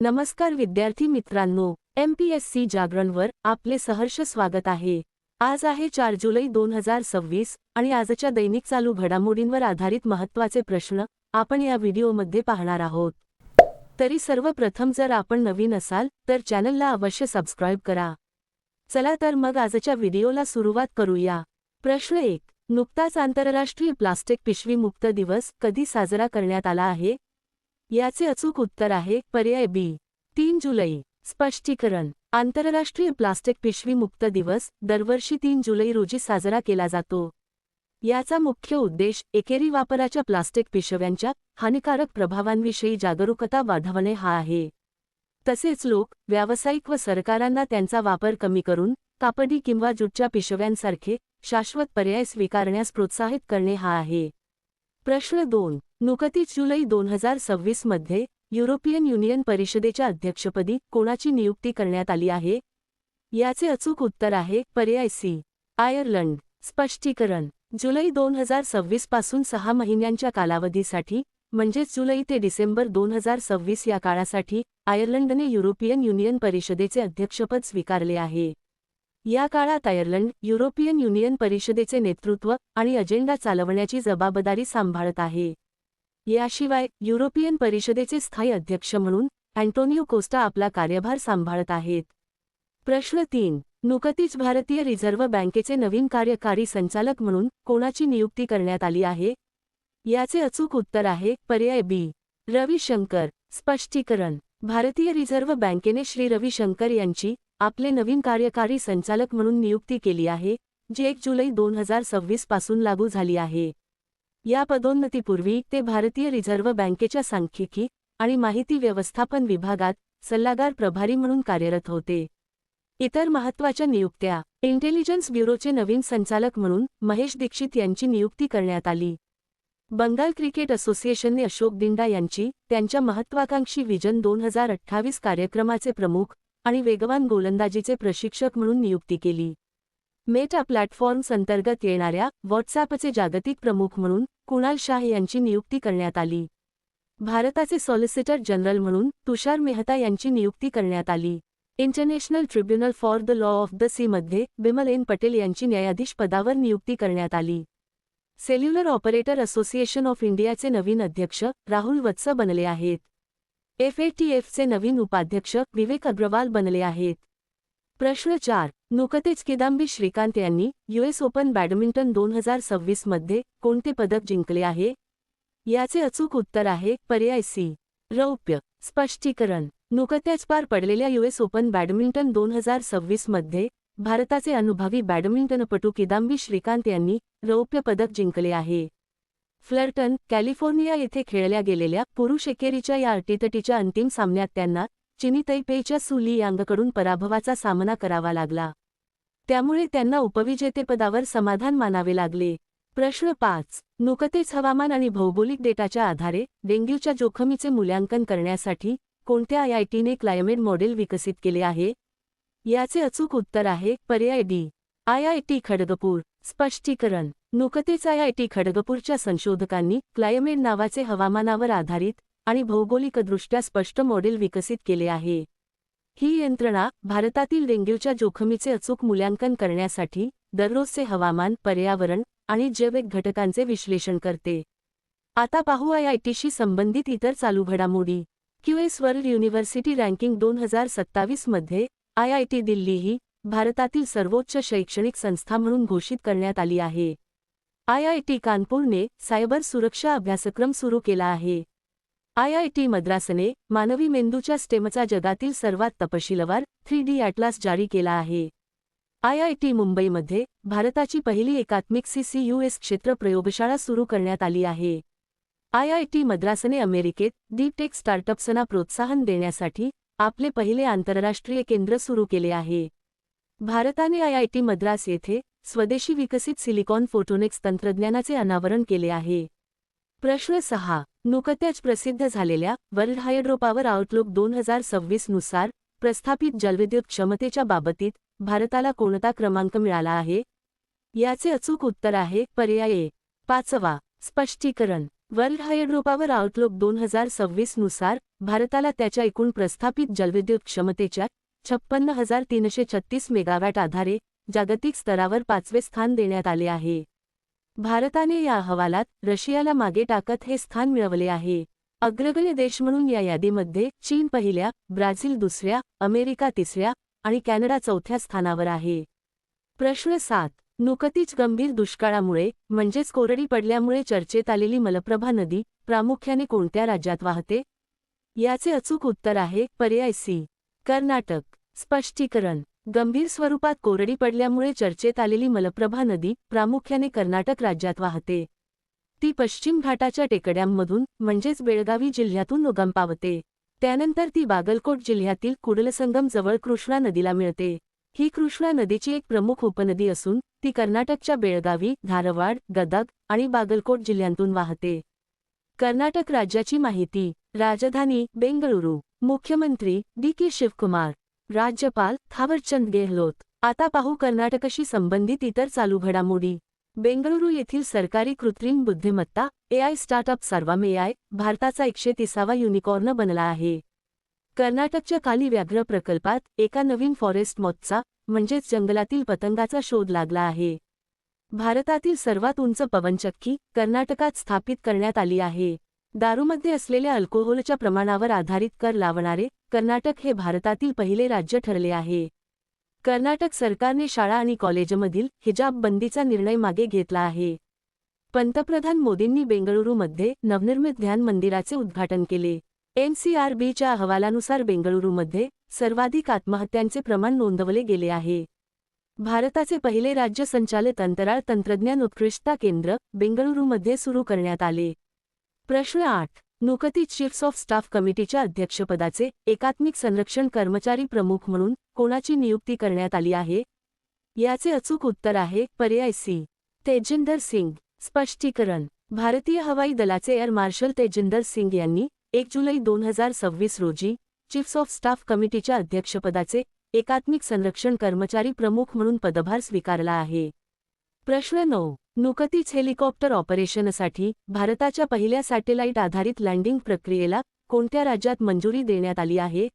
नमस्कार विद्यार्थी मित्रांनो, MPSC जागरणवर आपले सहर्ष स्वागत आहे। आज आहे 4 जुलै 2026 आणि आजच्या दैनिक चालू घडामोडींवर आधारित महत्त्वाचे प्रश्न आपण या व्हिडिओमध्ये पाहणार आहोत। तरी सर्वप्रथम जर आपण नवीन असाल तर चॅनलला अवश्य सबस्क्राइब करा। चला तर मग आजच्या व्हिडिओला सुरुवात करूया। प्रश्न 1. नुकताच आंतरराष्ट्रीय प्लास्टिक पिशवी मुक्त दिवस कधी साजरा करण्यात आला आहे? याचे अचूक उत्तर आहे पर्याय बी 3 जुलै। स्पष्टीकरण: आंतरराष्ट्रीय प्लास्टिक पिशवी मुक्त दिवस दरवर्षी 3 जुलै रोजी साजरा केला जातो। याचा मुख्य उद्देश एकेरी वापराच्या प्लास्टिक पिशव्यांच्या हानिकारक प्रभावांविषयी जागरूकता वाढवणे हा आहे। तसेच लोक, व्यावसायिक व सरकारांना त्यांचा वापर कमी करून कापडी किंवा ज्यूटच्या पिशव्यांसारखे शाश्वत पर्याय स्वीकारण्यास प्रोत्साहित करणे हा आहे। प्रश्न 2. नुकतीच जुलै 2026 मध्ये युरोपियन युनियन परिषदेच्या अध्यक्षपदी कोणाची नियुक्ती करण्यात आली आहे? याचे अचूक उत्तर आहे पर्याय सी आयर्लंड। स्पष्टीकरण: जुलै 2026 पासून 6 महिन्यांच्या कालावधीसाठी म्हणजेच जुलै ते डिसेंबर 2026 या काळासाठी आयर्लंडने युरोपियन युनियन परिषदेचे अध्यक्षपद स्वीकारले आहे। या काळात आयर्लंड युरोपियन युनियन परिषदेचे नेतृत्व आणि अजेंडा चालवण्याची जबाबदारी सांभाळत आहे। याशिवाय युरोपियन परिषदेचे स्थायी अध्यक्ष म्हणून अँटोनियो कोस्टा आपला कार्यभार सांभाळत आहेत। प्रश्न 3. नुकतीच भारतीय रिझर्व्ह बँकेचे नवीन कार्यकारी संचालक म्हणून कोणाची नियुक्ती करण्यात आली आहे? याचे अचूक उत्तर आहे पर्याय बी रवी शंकर। स्पष्टीकरण: भारतीय रिझर्व्ह बँकेने श्री रवी शंकर यांची आपले नवीन कार्यकारी संचालक म्हणून नियुक्ती केली आहे, जी 1 जुलै 2026 पासून लागू झाली आहे। या पदोन्नतीपूर्वी ते भारतीय रिझर्व्ह बँकेच्या सांख्यिकी आणि माहिती व्यवस्थापन विभागात सल्लागार प्रभारी म्हणून कार्यरत होते। इतर महत्त्वाच्या नियुक्त्या: इंटेलिजन्स ब्युरोचे नवीन संचालक म्हणून महेश दीक्षित यांची नियुक्ती करण्यात आली। बंगाल क्रिकेट असोसिएशनने अशोक दिंडा यांची त्यांच्या महत्त्वाकांक्षी विजन 2028 कार्यक्रमाचे प्रमुख आणि वेगवान गोलंदाजीचे प्रशिक्षक म्हणून नियुक्ती केली। मेटा प्लॅटफॉर्म्स अंतर्गत येणाऱ्या व्हॉट्सॲपचे जागतिक प्रमुख म्हणून कुणाल शाह यांची नियुक्ती करण्यात आली। भारताचे सॉलिसिटर जनरल म्हणून तुषार मेहता यांची नियुक्ती करण्यात आली। International tribunal for the law of the sea मध्ये बिमल एन पटेल यांची न्यायाधीश पदावर नियुक्ती करण्यात आली। सेल्युलर ऑपरेटर असोसिएशन ऑफ इंडियाचे नवीन अध्यक्ष राहुल वत्स बनले आहेत। FATFचे नवीन उपाध्यक्ष विवेक अग्रवाल बनले आहेत। प्रश्न 4. नुकतेच किदांबी श्रीकांत यांनी US ओपन बॅडमिंटन 2026 मध्ये कोणते पदक जिंकले आहे? याचे अचूक उत्तर आहे पर्याय सी रौप्य। स्पष्टीकरण: नुकत्याच पार पडलेल्या US ओपन बॅडमिंटन 2026 मध्ये भारताचे अनुभवी बॅडमिंटनपटू किदांबी श्रीकांत यांनी रौप्य पदक जिंकले आहे। फ्लर्टन, कॅलिफोर्निया येथे खेळल्या गेलेल्या पुरुष एकेरीच्या या अटीतटीच्या अंतिम सामन्यात त्यांना चीनी तैपेईच्या सु ली यांगकडून पराभवाचा सामना करावा लागला। त्यामुळे त्यांना उपविजेतेपदावर समाधान मानावे लागले। प्रश्न 5. नुकतेच हवामान आणि भौगोलिक डेटाच्या आधारे डेंग्यूच्या जोखमीचे मूल्यांकन करण्यासाठी कोणत्या IITने क्लायमेट मॉडेल विकसित केले आहे? याचे अचूक उत्तर आहे पर्याय डी IIT खडगपूर। स्पष्टीकरण: नुकतेच IIT खडगपूरच्या संशोधकांनी क्लायमेट नावाचे हवामानावर आधारित आणि भौगोलिकदृष्ट्या स्पष्ट मॉडेल विकसित केले आहे। ही यंत्रणा भारतातील डेंग्यूच्या जोखमीचे अचूक मूल्यांकन करण्यासाठी दररोजचे हवामान, पर्यावरण आणि जैविक घटकांचे विश्लेषण करते। आता पाहू IITशी संबंधित इतर चालू घडामोडी। QS वर्ल्ड युनिव्हर्सिटी रँकिंग 2027 मध्ये IIT दिल्ली ही भारतातील सर्वोच्च शैक्षणिक संस्था म्हणून घोषित करण्यात आली आहे। IIT कानपूरने सायबर सुरक्षा अभ्यासक्रम सुरू केला आहे। IIT मद्रासने मानवी मेंदूच्या स्टेमचा जगातील सर्वात तपशीलवार 3D ॲटलास जारी केला आहे। IIT मुंबईमध्ये भारताची पहिली एकात्मिक CCUS क्षेत्र प्रयोगशाळा सुरू करण्यात आली आहे। IIT मद्रासने अमेरिकेत डीप टेक स्टार्टअप्सना प्रोत्साहन देण्यासाठी आपले पहिले आंतरराष्ट्रीय केंद्र सुरू केले आहे। भारताने IIT मद्रास येथे स्वदेशी विकसित सिलिकॉन फोटोनिक्स तंत्रज्ञानाचे अनावरण केले आहे। प्रश्न 6. नुकत्याच प्रसिद्ध झालेल्या वर्ल्ड हायड्रोपावर आउटलुक 2026 नुसार प्रस्थापित जलविद्युत क्षमतेच्या बाबतीत भारताला कोणता क्रमांक मिळाला आहे? याचे अचूक उत्तर आहे पर्याय ए 5वा। स्पष्टीकरण: वर्ल्ड हायड्रोपावर आउटलुक 2026 नुसार भारताला त्याच्या एकूण प्रस्थापित जलविद्युत क्षमतेच्या 56,336 मेगावॅट आधारे जागतिक स्तरावर 5वे स्थान देण्यात आले आहे. भारताने या अहवालात रशियाला मागे टाकत हे स्थान मिळवले आहे. अग्रगण्य देश म्हणून या यादीमध्ये चीन पहिल्या, ब्राझील दुसऱ्या, अमेरिका तिसऱ्या आणि कॅनडा चौथ्या स्थानावर आहे. प्रश्न 7. नुकतीच गंभीर दुष्काळामुळे म्हणजेच कोरडी पडल्यामुळे चर्चेत आलेली मलप्रभा नदी प्रामुख्याने कोणत्या राज्यात वाहते? याचे अचूक उत्तर आहे पर्याय सी, कर्नाटक. स्पष्टीकरण. गंभीर स्वरूपात कोरडी पडल्यामुळे चर्चेत आलेली मलप्रभा नदी प्रामुख्याने कर्नाटक राज्यात वाहते. ती पश्चिम घाटाच्या टेकड्यांमधून म्हणजेच बेळगावी जिल्ह्यातून उगम पावते. त्यानंतर ती बागलकोट जिल्ह्यातील कुडलसंगम जवळ कृष्णा नदीला मिळते. ही कृष्णा नदीची एक प्रमुख उपनदी असून ती कर्नाटकच्या बेळगावी, धारवाड, गदग आणि बागलकोट जिल्ह्यांतून वाहते. कर्नाटक राज्याची माहिती. राजधानी बेंगळुरू. मुख्यमंत्री डी.के. शिवकुमार. राज्यपाल थावरचंद गेहलोत. आता पाहू कर्नाटकशी संबंधित इतर चालू घडामोडी. बेंगळुरू येथील सरकारी कृत्रिम बुद्धिमत्ता AI स्टार्टअप सर्वम AI भारताचा 130वा युनिकॉर्न बनला आहे. कर्नाटकच्या काली व्याघ्र प्रकल्पात एका नवीन फॉरेस्ट मॉथचा म्हणजेच जंगलातील पतंगाचा शोध लागला आहे. भारतातील सर्वात उंच पवनचक्की कर्नाटकात स्थापित करण्यात आली आहे. दारूमध्ये असलेल्या अल्कोहोलच्या प्रमाणावर आधारित कर लावणारे कर्नाटक हे भारतातील पहिले राज्य ठरले आहे. कर्नाटक सरकारने शाळा आणि कॉलेजमधील हिजाब बंदीचा निर्णय मागे घेतला आहे. पंतप्रधान मोदींनी बेंगळुरूमध्ये नवनिर्मित ध्यान मंदिराचे उद्घाटन केले. NCRBच्या अहवालानुसार बेंगळुरूमध्ये सर्वाधिक आत्महत्यांचे प्रमाण नोंदवले गेले आहे. भारताचे पहिले राज्य संचालित अंतराळ तंत्रज्ञान उत्कृष्टता केंद्र बेंगळुरूमध्ये सुरू करण्यात आले. प्रश्न 8. नुकतीच चीफ्स ऑफ स्टाफ कमिटीच्या अध्यक्षपदाचे एकात्मिक संरक्षण कर्मचारी प्रमुख म्हणून कोणाची नियुक्ती करण्यात आली आहे? याचे अचूक उत्तर आहे पर्याय सी, तेजिंदर सिंग. स्पष्टीकरण. भारतीय हवाई दलाचे एअर मार्शल तेजिंदर सिंग यांनी 1 जुलै 2026 रोजी चीफ्स ऑफ स्टाफ कमिटीच्या अध्यक्षपदाचे एकात्मिक संरक्षण कर्मचारी प्रमुख म्हणून पदभार स्वीकारला आहे. प्रश्न 9. नुकतीच हेलिकॉप्टर ऑपरेशनसाठी भारताच्या पहिल्या सॅटेलाइट आधारित लँडिंग प्रक्रियेला कोणत्या राज्यात मंजुरी देण्यात आली आहे?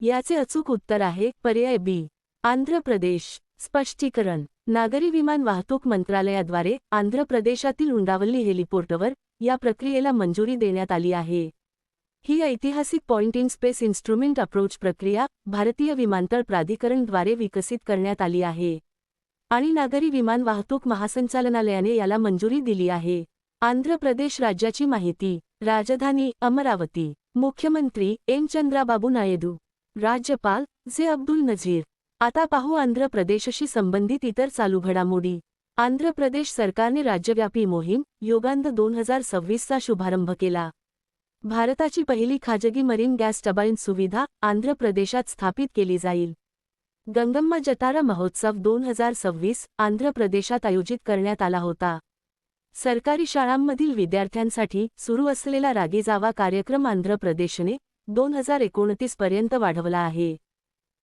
याचे अचूक उत्तर आहे पर्याय बी, आंध्र प्रदेश. स्पष्टीकरण. नागरी विमान वाहतूक मंत्रालयाद्वारे आंध्र प्रदेशातील उंडावल्ली हेलिपोर्टवर या प्रक्रियेला मंजुरी देण्यात आली आहे. ही ऐतिहासिक point in space instrument approach प्रक्रिया भारतीय विमानतळ प्राधिकरणद्वारे विकसित करण्यात आली आहे आणि नागरी विमान वाहतूक महासंचालनालयाने याला मंजुरी दिली आहे. आंध्र प्रदेश राज्याची माहिती. राजधानी अमरावती. मुख्यमंत्री एम. चंद्राबाबू नायडू. राज्यपाल जे. अब्दुल नझीर. आता पाहू आंध्र प्रदेशशी संबंधित इतर चालू घडामोडी. आंध्र प्रदेश सरकारने राज्यव्यापी मोहीम योगांद 2026चा शुभारंभ केला. भारताची पहिली खाजगी मरीन गॅस टर्बाइन सुविधा आंध्र प्रदेशात स्थापित केली जाईल. गंगम्मा जतारा महोत्सव 2026 आंध्र प्रदेशात आयोजित करण्यात आला होता. सरकारी शाळांमधील विद्यार्थ्यांसाठी सुरू असलेला रागी जावा कार्यक्रम आंध्र प्रदेशने 2029 पर्यंत वाढवला आहे.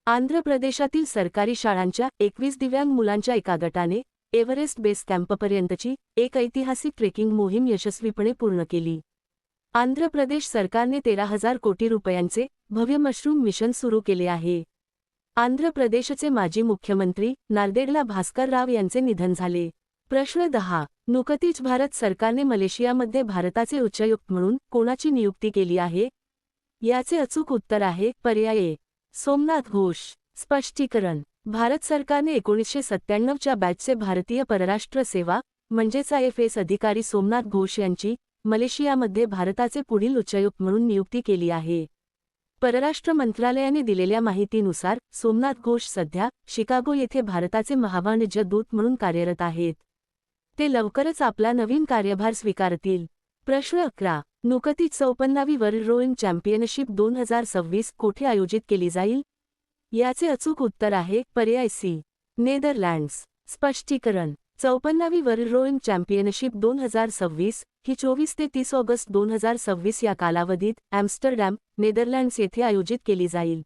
आंध्र प्रदेशातील सरकारी शाळांच्या 21 दिव्यांग मुलांच्या एका गटाने एव्हरेस्ट बेस कॅम्पपर्यंतची एक ऐतिहासिक ट्रेकिंग मोहीम यशस्वीपणे पूर्ण केली. आंध्र प्रदेश सरकारने 13,000 कोटी रुपयांचे भव्य मशरूम मिशन सुरू केले आहे. आंध्र प्रदेशचे माजी मुख्यमंत्री नांदेडला भास्कर राव यांचे निधन झाले. प्रश्न 10. नुकतीच भारत सरकारने मलेशियामध्ये भारताचे उच्चायुक्त म्हणून कोणाची नियुक्ती केली आहे? याचे अचूक उत्तर आहे पर्याय ए, सोमनाथ घोष. स्पष्टीकरण. भारत सरकारने 1997च्या बॅचचे भारतीय परराष्ट्र सेवा म्हणजेच IFS अधिकारी सोमनाथ घोष यांची मलेशियामध्ये भारताचे पुढील उच्चायुक्त म्हणून नियुक्ती केली आहे. परराष्ट्र मंत्रालयाने दिलेल्या माहितीनुसार सोमनाथ घोष सध्या शिकागो येथे भारताचे महावाणिज्य दूत म्हणून कार्यरत आहेत. ते लवकरच आपला नवीन कार्यभार स्वीकारतील. प्रश्न 11. नुकतीच 54वी वर्ल्ड रोईंग चॅम्पियनशिप 2026 कोठे आयोजित केली जाईल? याचे अचूक उत्तर आहे पर्याय सी, नेदरलँड्स. स्पष्टीकरण. 54वी वर्ल्ड रोईंग चॅम्पियनशिप 2026 ही 24 ते 30 ऑगस्ट 2026 या कालावधीत ॲम्स्टरडॅम, नेदरलँड्स येथे आयोजित केली जाईल.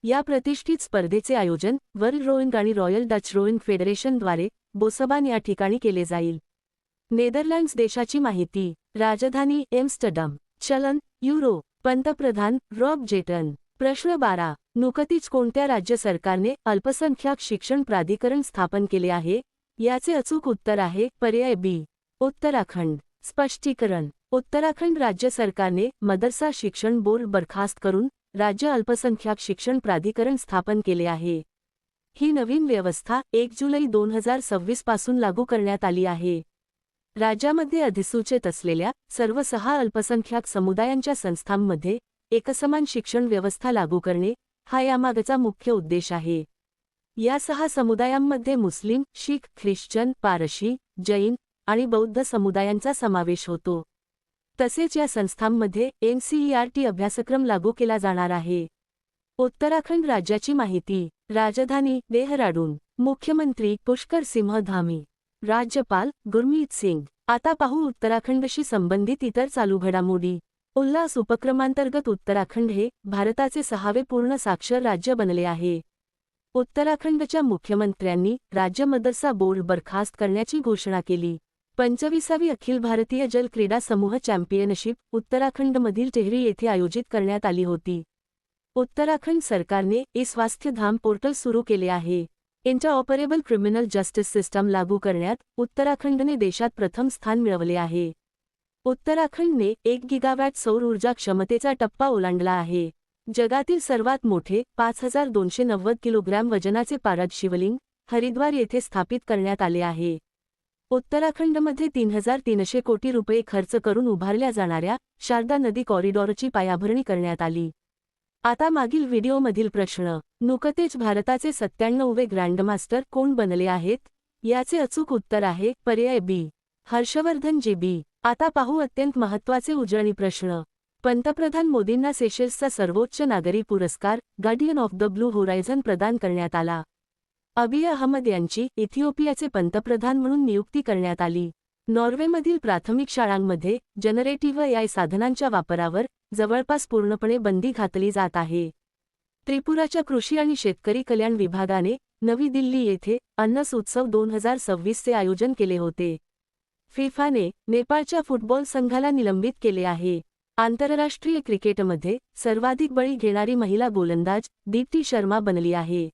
या प्रतिष्ठित स्पर्धेचे आयोजन वर्ल्ड रोईंग आणि रॉयल डच रोईंग फेडरेशनद्वारे बोसबान या ठिकाणी केले जाईल. नेदरलँड्स देशाची माहिती. राजधानी एम्स्टरडम. चलन युरो. पंतप्रधान रॉब जेटन. प्रश्न 12. नुकतीच कोणत्या राज्य सरकारने अल्पसंख्याक शिक्षण प्राधिकरण स्थापन केले आहे? याचे अचूक उत्तर आहे पर्याय बी. उत्तराखंड. स्पष्टीकरण. उत्तराखंड राज्य सरकारने मदरसा शिक्षण बोर्ड बरखास्त करून राज्य अल्पसंख्याक शिक्षण प्राधिकरण स्थापन केले आहे. ही नवीन व्यवस्था 1 जुलै 2026 पासून लागू करण्यात आली आहे. राज्यामध्ये अधिसूचित असलेल्या सर्व 6 अल्पसंख्याक समुदायांच्या संस्थांमध्ये एकसमान शिक्षण व्यवस्था लागू करणे हा यामागचा मुख्य उद्देश आहे. या 6 समुदायांमध्ये मुस्लिम, शीख, ख्रिश्चन, पारशी, जैन आणि बौद्ध समुदायांचा समावेश होतो. तसेच या संस्थांमध्ये NCERT अभ्यासक्रम लागू केला जाणार आहे. उत्तराखंड राज्याची माहिती. राजधानी देहराडून. मुख्यमंत्री पुष्कर सिंह धामी. राज्यपाल गुरमीत सिंग. आता पाहू उत्तराखंडशी संबंधित इतर चालू घडामोडी. उल्हास उपक्रमांतर्गत उत्तराखंड हे भारताचे 6वे पूर्ण साक्षर राज्य बनले आहे. उत्तराखंडच्या मुख्यमंत्र्यांनी राज्य मदरसा बोर्ड बरखास्त करण्याची घोषणा केली. 25वी अखिल भारतीय जल क्रीडा समूह चॅम्पियनशिप उत्तराखंडमधील टेहरी येथे आयोजित करण्यात आली होती. उत्तराखंड सरकारने स्वास्थ्य धाम पोर्टल सुरू केले आहे. इंटरऑपरेबल क्रिमिनल जस्टिस सिस्टम लागू करण्यात उत्तराखंडने देशात प्रथम स्थान मिळवले आहे. उत्तराखंडने 1 गिगावॅट सौर ऊर्जा क्षमतेचा टप्पा ओलांडला आहे. जगातील सर्वात मोठे 5290 किलोग्रॅम वजनाचे पारद शिवलिंग हरिद्वार येथे स्थापित करण्यात आले आहे. उत्तराखंडमध्ये 3300 कोटी रुपये खर्च करून उभारल्या जाणाऱ्या शारदा नदी कॉरिडॉरची पायाभरणी करण्यात आली. आता मागील व्हिडिओमधील प्रश्न. नुकतेच भारताचे 97वे ग्रँडमास्टर कोण बनले आहेत? याचे अचूक उत्तर आहे पर्याय बी. हर्षवर्धन जी. आता पाहू अत्यंत महत्त्वाचे उजळणी प्रश्न. पंतप्रधान मोदींना सेशेल्सचा सर्वोच्च नागरी पुरस्कार guardian of the blue horizon प्रदान करण्यात आला. अबिय अहमद यांची इथिओपियाचे पंतप्रधान म्हणून नियुक्ती करण्यात आली. नॉर्वेमधील प्राथमिक शाळांमध्ये जनरेटिव्ह AI साधनांच्या वापरावर जवळपास पूर्णपणे बंदी घातली जात आहे. त्रिपुराच्या कृषी आणि शेतकरी कल्याण विभागाने नवी दिल्ली येथे अन्नस उत्सव 2026चे आयोजन केले होते. फिफाने नेपाळच्या फुटबॉल संघाला निलंबित केले आहे. आंतरराष्ट्रीय क्रिकेटमध्ये सर्वाधिक बळी घेणारी महिला गोलंदाज दीप्ती शर्मा बनली आहे.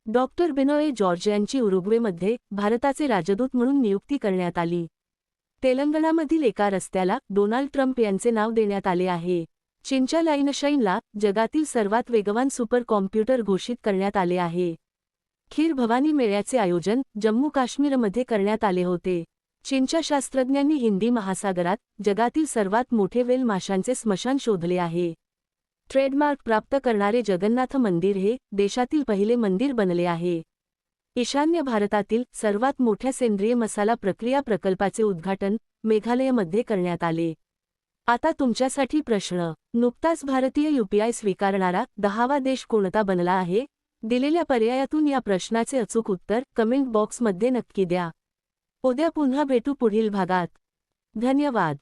डॉक्टर बिनोय जॉर्ज यांची उरुग्वेमध्ये भारताचे राजदूत म्हणून नियुक्ती करण्यात आली. तेलंगणामधील एका रस्त्याला डोनाल्ड ट्रम्प यांचे नाव देण्यात आले आहे. चीनच्या लाइनशाईनला जगातील सर्वात वेगवान सुपर कॉम्प्युटर घोषित करण्यात आले आहे. खीर भवानी मेळ्याचे आयोजन जम्मू काश्मीरमध्ये करण्यात आले होते. चीनच्या शास्त्रज्ञांनी हिंदी महासागरात जगातील सर्वात मोठे वेल माशांचे स्मशान शोधले आहे. ट्रेडमार्क प्राप्त करणारे जगन्नाथ मंदिर हे देशातील पहिले मंदिर बनले आहे. ईशान्य भारतातील सर्वात मोठ्या सेंद्रिय मसाला प्रक्रिया प्रकल्पाचे उद्घाटन मेघालयमध्ये करण्यात आले. आता तुमच्यासाठी प्रश्न. नुकताच भारतीय UPI स्वीकारणारा 10वा देश कोणता बनला आहे? दिलेल्या पर्यायातून या प्रश्नाचे अचूक उत्तर कमेंट बॉक्समध्ये नक्की द्या. उद्या पुन्हा भेटू पुढील भागात. धन्यवाद.